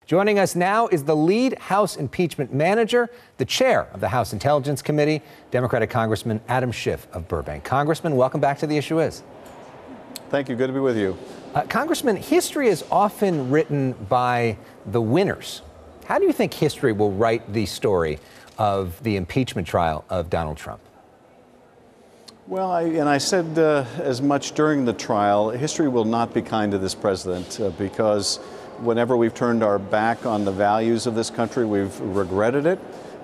Joining us now is the lead House Impeachment Manager, the chair of the House Intelligence Committee, Democratic Congressman Adam Schiff of Burbank. Congressman, welcome back to The Issue Is. Thank you. Good to be with you. Congressman, history is often written by the winners. How do you think history will write the story of the impeachment trial of Donald Trump? Well, I said as much during the trial, history will not be kind to this president because whenever we've turned our back on the values of this country, we've regretted it.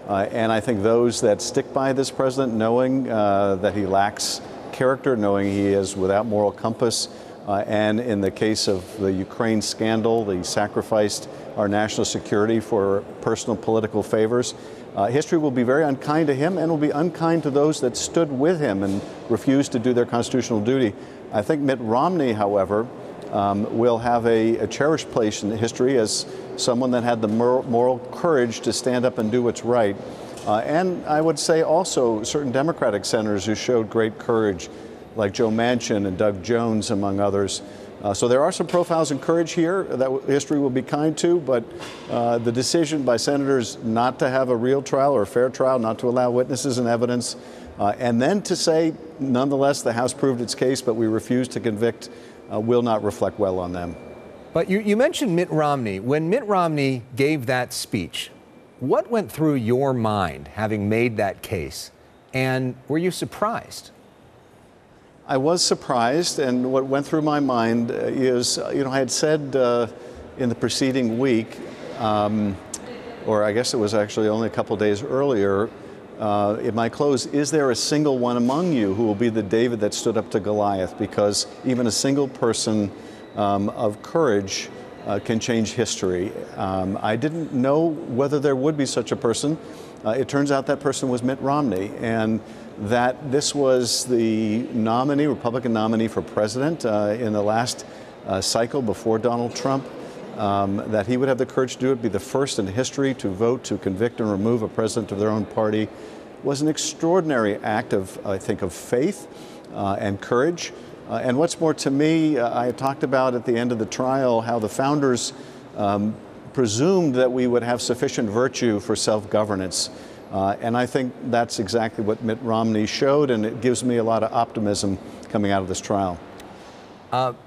And I think those that stick by this president, knowing that he lacks character, knowing he is without moral compass, and in the case of the Ukraine scandal, he sacrificed our national security for personal political favors. History will be very unkind to him and will be unkind to those that stood with him and refused to do their constitutional duty. I think Mitt Romney, however, will have a cherished place in history as someone that had the moral courage to stand up and do what's right. And I would say also certain Democratic senators who showed great courage, like Joe Manchin and Doug Jones, among others. So there are some profiles in courage here that history will be kind to, but the decision by senators not to have a real trial or a fair trial, not to allow witnesses and evidence, and then to say, nonetheless, the House proved its case, but we refuse to convict, will not reflect well on them. But you mentioned Mitt Romney. When Mitt Romney gave that speech, what went through your mind having made that case? And were you surprised? I was surprised, and what went through my mind is, I had said in the preceding week, or I guess it was actually only a couple days earlier, in my close, is there a single one among you who will be the David that stood up to Goliath? Because even a single person of courage can change history. I didn't know whether there would be such a person. It turns out that person was Mitt Romney, and that this was the nominee, Republican nominee for president in the last cycle before Donald Trump, that he would have the courage to do it, be the first in history to vote to convict and remove a president of their own party, was an extraordinary act of, I think, of faith and courage. And what's more, to me, I talked about at the end of the trial how the founders presumed that we would have sufficient virtue for self-governance. And I think that's exactly what Mitt Romney showed, and it gives me a lot of optimism coming out of this trial.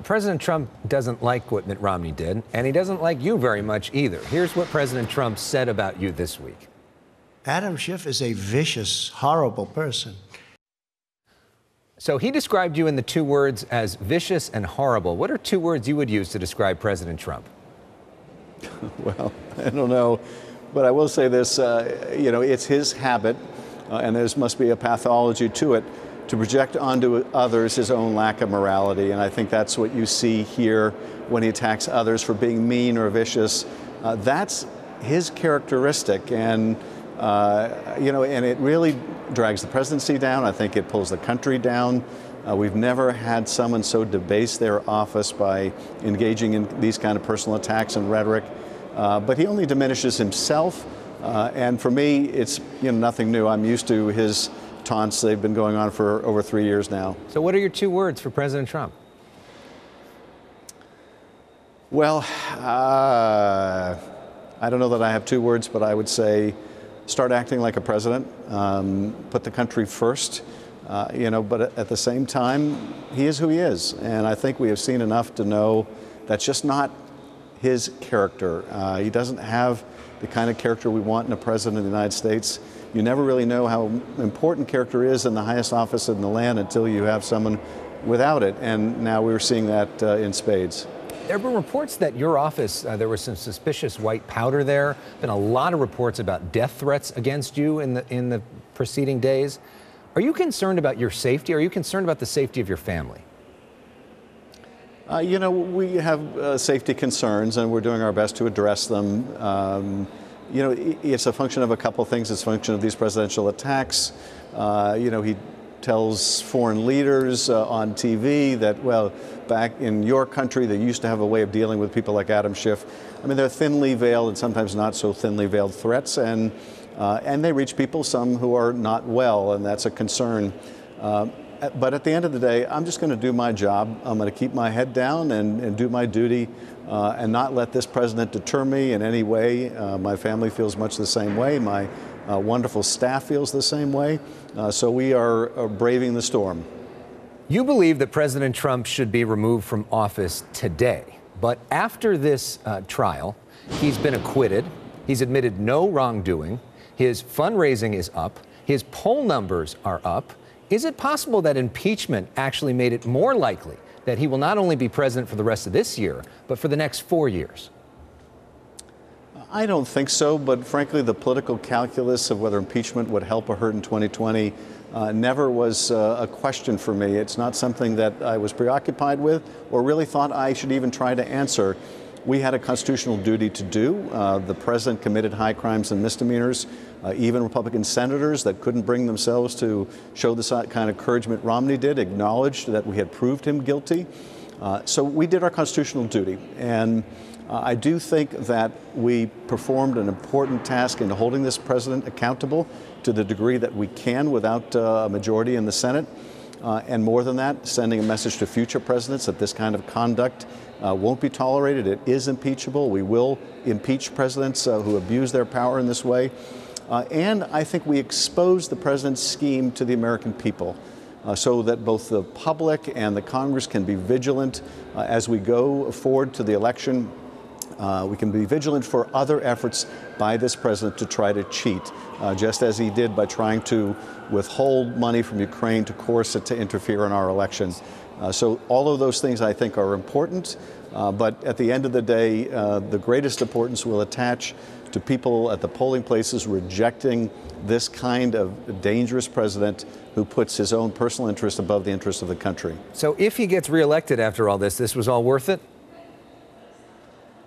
President Trump doesn't like what Mitt Romney did, and he doesn't like you very much either. Here's what President Trump said about you this week. Adam Schiff is a vicious, horrible person. So he described you in the two words as vicious and horrible. What are two words you would use to describe President Trump? Well, I don't know, but I will say this, it's his habit, and there must be a pathology to it, to project onto others his own lack of morality. And I think that's what you see here when he attacks others for being mean or vicious. That's his characteristic, and and it really drags the presidency down. I think it pulls the country down. We've never had someone so debase their office by engaging in these kind of personal attacks and rhetoric. But he only diminishes himself. And for me, it's nothing new. I'm used to his taunts. They've been going on for over 3 years now. So what are your two words for President Trump? Well, I don't know that I have two words, but I would say start acting like a president, put the country first. But at the same time, he is who he is. And I think we have seen enough to know that's just not his character. He doesn't have the kind of character we want in a president of the United States. You never really know how important character is in the highest office in the land until you have someone without it. And now we're seeing that in spades. There have been reports that your office, there was some suspicious white powder there. Been a lot of reports about death threats against you in the preceding days. Are you concerned about your safety? Are you concerned about the safety of your family? We have safety concerns, and we're doing our best to address them. It's a function of a couple things. It's a function of these presidential attacks. He tells foreign leaders on TV that, well, back in your country, they used to have a way of dealing with people like Adam Schiff. I mean, they're thinly veiled and sometimes not so thinly veiled threats, and they reach people, some who are not well, and that's a concern. But at the end of the day, I'm just going to do my job. I'm going to keep my head down and do my duty and not let this president deter me in any way. My family feels much the same way. My wonderful staff feels the same way. So we are braving the storm. You believe that President Trump should be removed from office today. But after this trial, he's been acquitted. He's admitted no wrongdoing. His fundraising is up. His poll numbers are up. Is it possible that impeachment actually made it more likely that he will not only be president for the rest of this year, but for the next 4 years? I don't think so, but frankly, the political calculus of whether impeachment would help or hurt in 2020 never was a question for me. It's not something that I was preoccupied with or really thought I should even try to answer. We had a constitutional duty to do. The president committed high crimes and misdemeanors. Even Republican senators that couldn't bring themselves to show the kind of courage Mitt Romney did acknowledged that we had proved him guilty. So we did our constitutional duty. And I do think that we performed an important task in holding this president accountable to the degree that we can without a majority in the Senate. And more than that, sending a message to future presidents that this kind of conduct won't be tolerated. It is impeachable. We will impeach presidents who abuse their power in this way. And I think we expose the president's scheme to the American people so that both the public and the Congress can be vigilant as we go forward to the election. We can be vigilant for other efforts by this president to try to cheat, just as he did by trying to withhold money from Ukraine to coerce it to interfere in our elections. So all of those things I think are important, but at the end of the day, the greatest importance will attach to people at the polling places rejecting this kind of dangerous president who puts his own personal interest above the interest of the country. So if he gets reelected after all this was all worth it?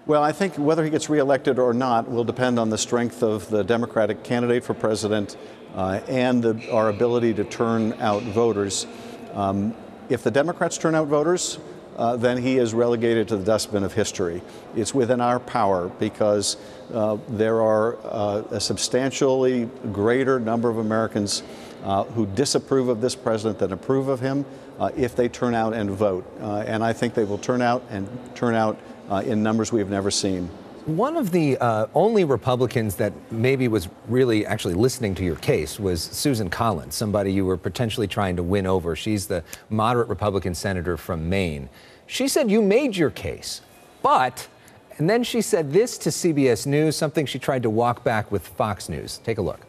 Well, I think whether he gets reelected or not will depend on the strength of the Democratic candidate for president and our ability to turn out voters. If the Democrats turn out voters, then he is relegated to the dustbin of history. It's within our power because there are a substantially greater number of Americans who disapprove of this president than approve of him if they turn out and vote. And I think they will turn out in numbers we have never seen. One of the only Republicans that maybe was really actually listening to your case was Susan Collins, somebody you were potentially trying to win over. She's the moderate Republican senator from Maine. She said you made your case, but, and then she said this to CBS News, something she tried to walk back with Fox News. Take a look.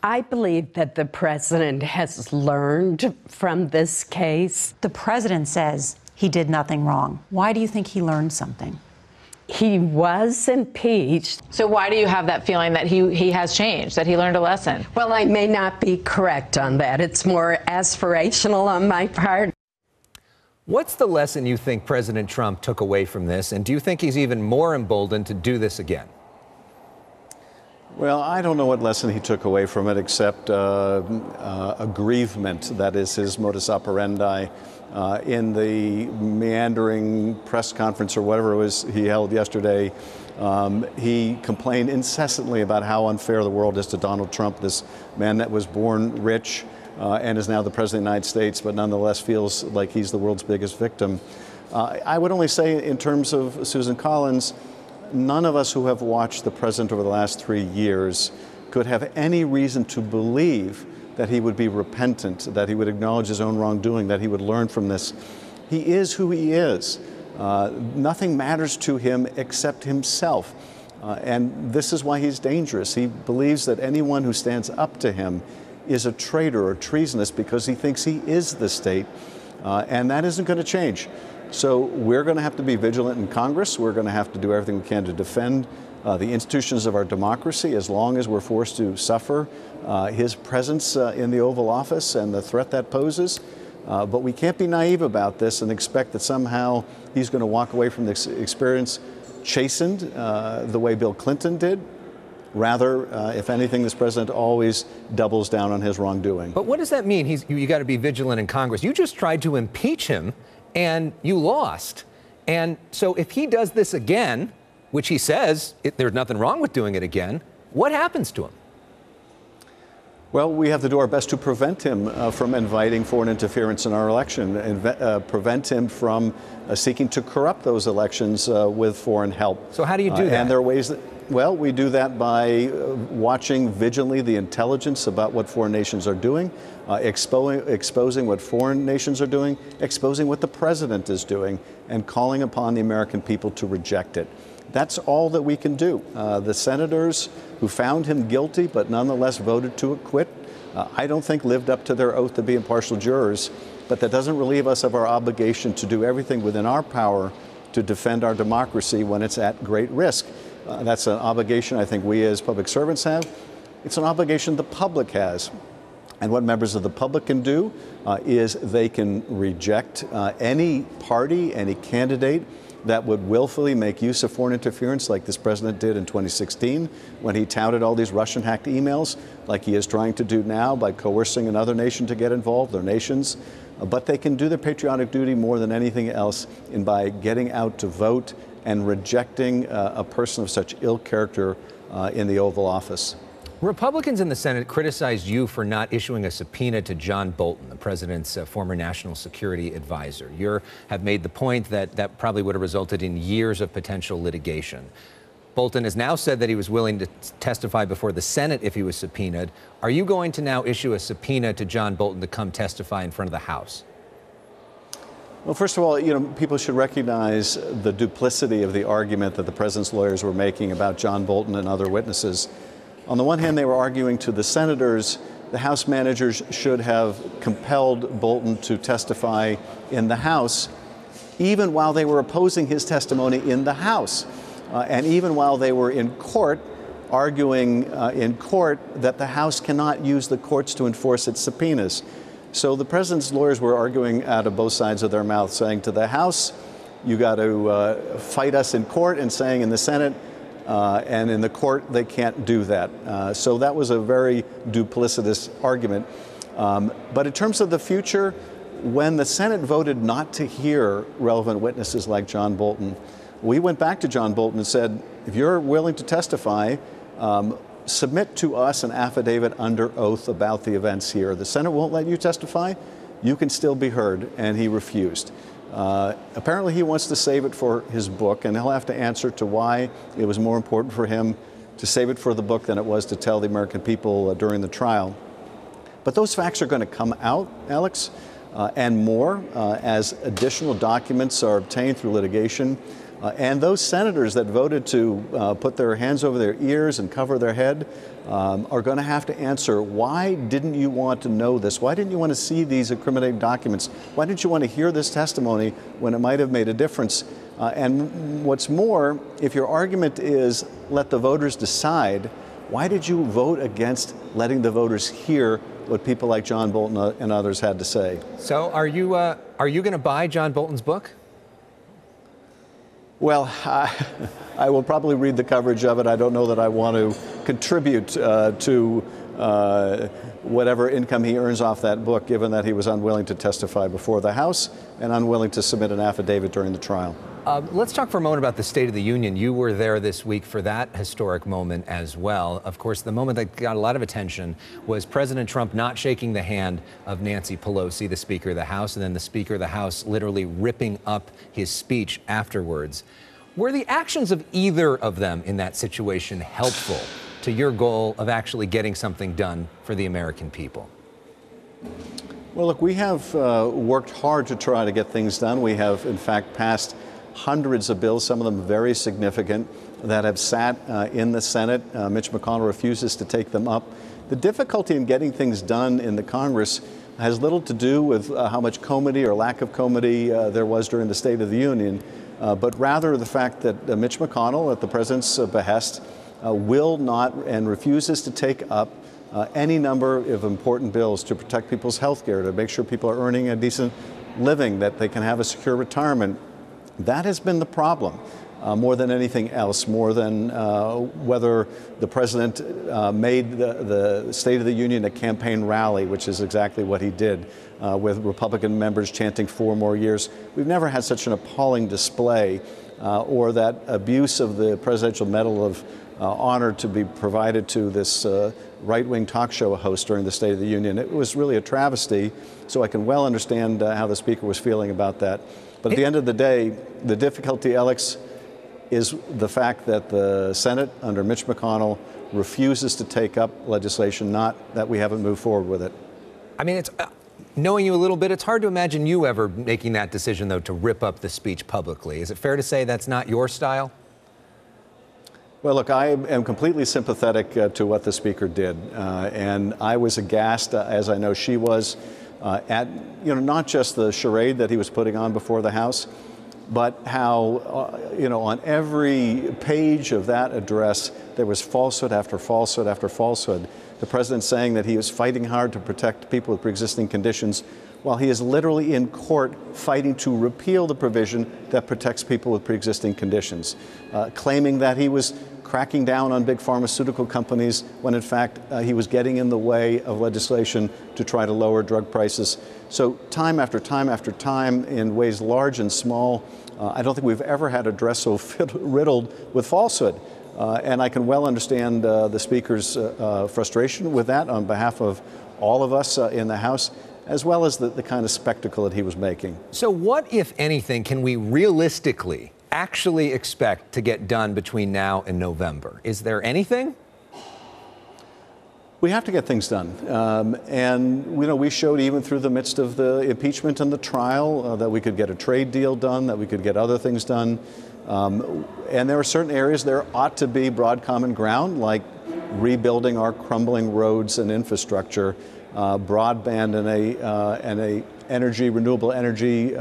I believe that the president has learned from this case. The president says he did nothing wrong. Why do you think he learned something? He was impeached. So why do you have that feeling that he has changed, that he learned a lesson? Well, I may not be correct on that. It's more aspirational on my part. What's the lesson you think President Trump took away from this, and do you think he's even more emboldened to do this again? Well, I don't know what lesson he took away from it except aggrievement. That is his modus operandi. In the meandering press conference or whatever it was he held yesterday, he complained incessantly about how unfair the world is to Donald Trump, this man that was born rich and is now the president of the United States, but nonetheless feels like he's the world's biggest victim. I would only say in terms of Susan Collins, none of us who have watched the president over the last 3 years could have any reason to believe that he would be repentant, that he would acknowledge his own wrongdoing, that he would learn from this. He is who he is. Nothing matters to him except himself. And this is why he's dangerous. He believes that anyone who stands up to him is a traitor or treasonous because he thinks he is the state. And that isn't going to change. So we're going to have to be vigilant in Congress. We're going to have to do everything we can to defend the institutions of our democracy as long as we're forced to suffer his presence in the Oval Office and the threat that poses. But we can't be naive about this and expect that somehow he's going to walk away from this experience chastened the way Bill Clinton did. Rather, if anything, this president always doubles down on his wrongdoing. But what does that mean? You got to be vigilant in Congress. You just tried to impeach him and you lost. And so if he does this again, which he says there's nothing wrong with doing it again, what happens to him? Well, we have to do our best to prevent him from inviting foreign interference in our election, and prevent him from seeking to corrupt those elections with foreign help. So how do you do that? And there are ways that, well, we do that by watching vigilantly the intelligence about what foreign nations are doing, exposing what foreign nations are doing, exposing what the president is doing, and calling upon the American people to reject it. That's all that we can do. The senators who found him guilty but nonetheless voted to acquit, I don't think lived up to their oath to be impartial jurors, but that doesn't relieve us of our obligation to do everything within our power to defend our democracy when it's at great risk. That's an obligation I think we as public servants have. It's an obligation the public has. And what members of the public can do is they can reject any party, any candidate that would willfully make use of foreign interference like this president did in 2016 when he touted all these Russian-hacked emails, like he is trying to do now by coercing another nation to get involved, their nations. But they can do their patriotic duty more than anything else by getting out to vote and rejecting a person of such ill character in the Oval Office. Republicans in the Senate criticized you for not issuing a subpoena to John Bolton, the president's former national security advisor. You have made the point that that probably would have resulted in years of potential litigation. Bolton has now said that he was willing to testify before the Senate if he was subpoenaed. Are you going to now issue a subpoena to John Bolton to come testify in front of the House? Well, first of all, people should recognize the duplicity of the argument that the president's lawyers were making about John Bolton and other witnesses. On the one hand, they were arguing to the senators the House managers should have compelled Bolton to testify in the House, even while they were opposing his testimony in the House, and even while they were in court, arguing in court that the House cannot use the courts to enforce its subpoenas. So the president's lawyers were arguing out of both sides of their mouth, saying to the House, you got to fight us in court, and saying in the Senate, and in the court, they can't do that. So that was a very duplicitous argument. But in terms of the future, when the Senate voted not to hear relevant witnesses like John Bolton, we went back to John Bolton and said, if you're willing to testify, submit to us an affidavit under oath about the events here. The Senate won't let you testify. You can still be heard. And he refused. Apparently he wants to save it for his book, and he'll have to answer to why it was more important for him to save it for the book than it was to tell the American people during the trial. But those facts are going to come out, Alex, and more as additional documents are obtained through litigation. And those senators that voted to put their hands over their ears and cover their head are going to have to answer, why didn't you want to know this? Why didn't you want to see these incriminating documents? Why didn't you want to hear this testimony when it might have made a difference? And what's more, if your argument is let the voters decide, why did you vote against letting the voters hear what people like John Bolton and others had to say? So are you going to buy John Bolton's book? Well, I will probably read the coverage of it. I don't know that I want to contribute to whatever income he earns off that book, given that he was unwilling to testify before the House and unwilling to submit an affidavit during the trial. Let's talk for a moment about the State of the Union. You were there this week for that historic moment as well. Of course, the moment that got a lot of attention was President Trump not shaking the hand of Nancy Pelosi, the Speaker of the House, and then the Speaker of the House literally ripping up his speech afterwards. Were the actions of either of them in that situation helpful to your goal of actually getting something done for the American people? Well, look, we have worked hard to try to get things done. We have, in fact, passed hundreds of bills, some of them very significant, that have sat in the Senate. Mitch McConnell refuses to take them up. The difficulty in getting things done in the Congress has little to do with how much comity or lack of comity there was during the State of the Union, but rather the fact that Mitch McConnell, at the president's behest, will not and refuses to take up any number of important bills to protect people's health care, to make sure people are earning a decent living, that they can have a secure retirement. That has been the problem, more than anything else, more than whether the president made the State of the Union a campaign rally, which is exactly what he did, with Republican members chanting 4 more years. We've never had such an appalling display or that abuse of the Presidential Medal of honor to be provided to this right-wing talk show host during the State of the Union. It was really a travesty, so I can well understand how the Speaker was feeling about that. But at the end of the day, the difficulty, Elex, is the fact that the Senate under Mitch McConnell refuses to take up legislation, not that we haven't moved forward with it. I mean, it's knowing you a little bit, it's hard to imagine you ever making that decision, though, to rip up the speech publicly. Is it fair to say that's not your style? Well, look, I am completely sympathetic to what the Speaker did, and I was aghast, as I know she was, at not just the charade that he was putting on before the House, but how on every page of that address there was falsehood after falsehood after falsehood. The president saying that he was fighting hard to protect people with pre-existing conditions, while he is literally in court fighting to repeal the provision that protects people with pre-existing conditions, claiming that he was cracking down on big pharmaceutical companies when in fact he was getting in the way of legislation to try to lower drug prices. So time after time after time, in ways large and small, I don't think we've ever had a address so riddled with falsehood. And I can well understand the Speaker's frustration with that on behalf of all of us in the House, as well as the kind of spectacle that he was making. So what, if anything, can we realistically actually expect to get done between now and November? Is there anything? We have to get things done. And we showed even through the midst of the impeachment and the trial that we could get a trade deal done, that we could get other things done. And there are certain areas there ought to be broad common ground, like rebuilding our crumbling roads and infrastructure, broadband and a renewable energy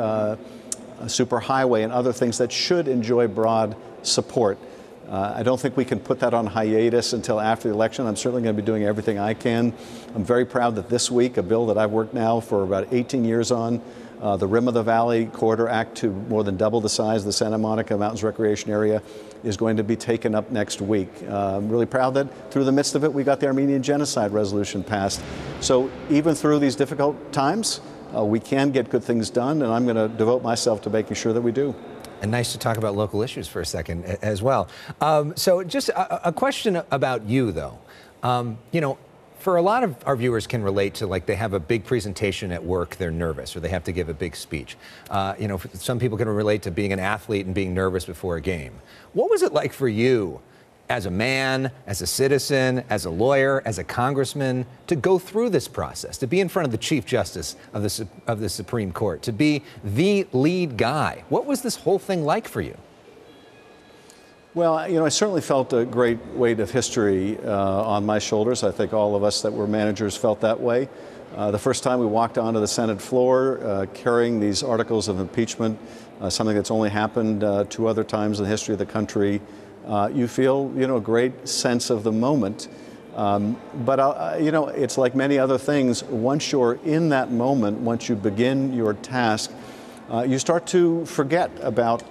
superhighway and other things that should enjoy broad support. I don't think we can put that on hiatus until after the election. I'm certainly going to be doing everything I can. I'm very proud that this week, a bill that I've worked now for about 18 years on, the Rim of the Valley Corridor Act to more than double the size of the Santa Monica Mountains Recreation Area, is going to be taken up next week. I'm really proud that through the midst of it, we got the Armenian Genocide Resolution passed. So even through these difficult times, we can get good things done, and I'm going to devote myself to making sure that we do. And nice to talk about local issues for a second as well. So just a question about you, though. For a lot of our viewers can relate to, like, they have a big presentation at work, they're nervous, or they have to give a big speech. Some people can relate to being an athlete and being nervous before a game. What was it like for you as a man, as a citizen, as a lawyer, as a congressman, to go through this process, to be in front of the Chief Justice of the Supreme Court, to be the lead guy? What was this whole thing like for you? Well, I certainly felt a great weight of history on my shoulders. I think all of us that were managers felt that way. The first time we walked onto the Senate floor carrying these articles of impeachment, something that's only happened 2 other times in the history of the country, you feel, a great sense of the moment. But it's like many other things. Once you're in that moment, once you begin your task, you start to forget about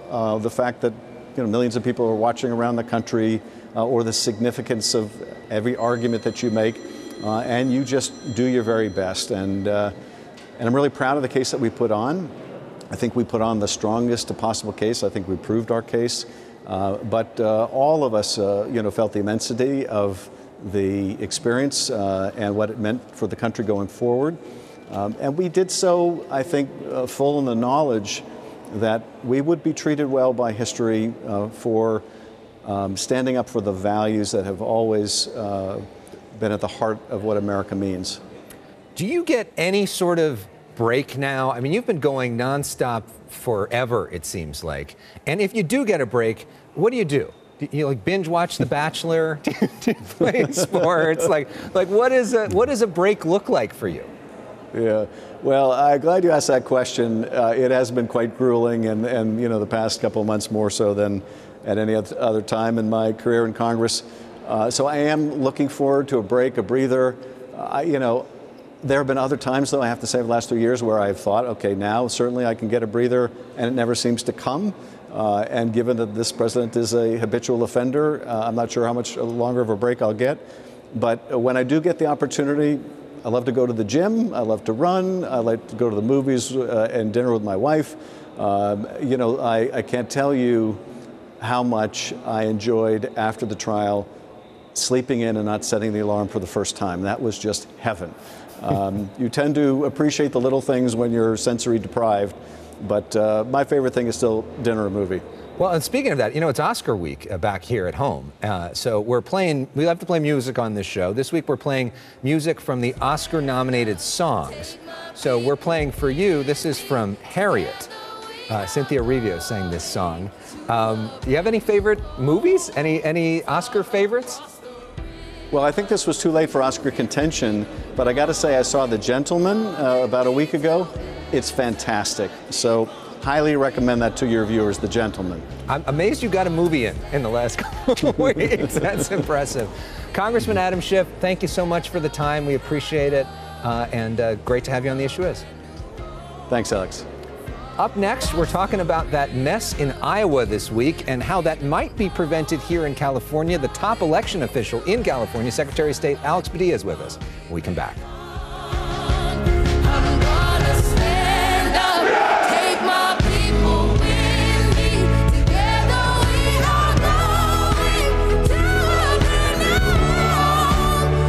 the fact that millions of people are watching around the country, or the significance of every argument that you make, and you just do your very best. And I'm really proud of the case that we put on. I think we put on the strongest possible case. I think we proved our case. But all of us, felt the immensity of the experience and what it meant for the country going forward. And we did so, I think, full in the knowledge that we would be treated well by history for standing up for the values that have always been at the heart of what America means. Do you get any sort of break now? I mean, you've been going nonstop forever, it seems like. And if you do get a break, what do? Do you binge watch The Bachelor? Do you play sports? Like what does a break look like for you? Yeah, well, I'm glad you asked that question. It has been quite grueling, and the past couple of months more so than at any other time in my career in Congress. So I am looking forward to a break, a breather. There have been other times, though, I have to say, the last 3 years where I've thought, okay, now certainly I can get a breather, and it never seems to come. And given that this president is a habitual offender, I'm not sure how much longer of a break I'll get. But when I do get the opportunity, I love to go to the gym, I love to run, I like to go to the movies and dinner with my wife. I can't tell you how much I enjoyed after the trial sleeping in and not setting the alarm for the first time. That was just heaven. You tend to appreciate the little things when you're sensory deprived, but my favorite thing is still dinner or movie. Well, and speaking of that, you know, it's Oscar week back here at home. So we love to play music on this show. This week we're playing music from the Oscar-nominated songs. So we're playing for you, this is from Harriet. Cynthia Erivo sang this song. Do you have any favorite movies? Any Oscar favorites? Well, I think this was too late for Oscar contention, but I got to say I saw The Gentleman about a week ago. It's fantastic. So highly recommend that to your viewers, The Gentleman. I'm amazed you got a movie in the last couple of weeks. That's impressive. Congressman Adam Schiff, thank you so much for the time. We appreciate it. And great to have you on The Issue Is. Thanks, Alex. Up next, we're talking about that mess in Iowa this week and how that might be prevented here in California. The top election official in California, Secretary of State Alex Padilla, is with us when we come back.